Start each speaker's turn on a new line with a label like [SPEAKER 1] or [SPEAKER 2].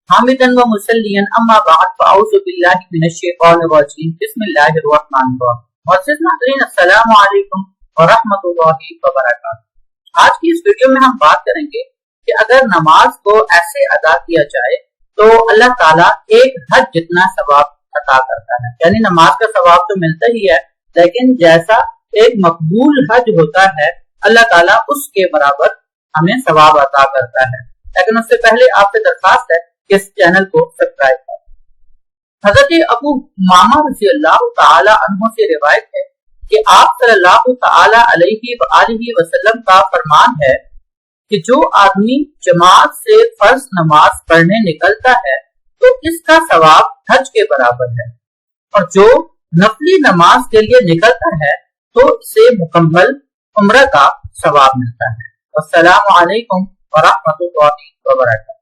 [SPEAKER 1] حامدن و مسلیان اما بعد فاعوذ باللہ من الشیطان الرجیم بسم اللہ الرحمن الرحیم۔ معزز ناظرین السلام علیکم ورحمۃ اللہ وبرکاتہ۔ آج کی اس ویڈیو میں ہم بات کریں گے کہ اگر نماز کو ایسے ادا کیا جائے تو اللہ تعالیٰ ایک حج جتنا ثواب عطا کرتا ہے، یعنی نماز کا ثواب تو ملتا ہی ہے، لیکن جیسا ایک مقبول حج ہوتا ہے اللہ تعالیٰ اس کے برابر ہمیں ثواب عطا کرتا ہے۔ لیکن اس سے پہلے آپ سے درخواست ہے کہ اس چینل کو سبسکرائب کریں۔ حضرت ابو امامہ رضی اللہ تعالی عنہ سے روایت ہے کہ آپ صلی اللہ تعالی علیہ وآلہ وسلم کا فرمان ہے کہ جو آدمی جماعت سے فرض نماز پڑھنے نکلتا ہے تو اس کا ثواب حج کے برابر ہے، اور جو نفلی نماز کے لیے نکلتا ہے تو اسے مکمل عمرہ کا ثواب ملتا ہے۔ السلام علیکم ورحمۃ اللہ وبرکاتہ۔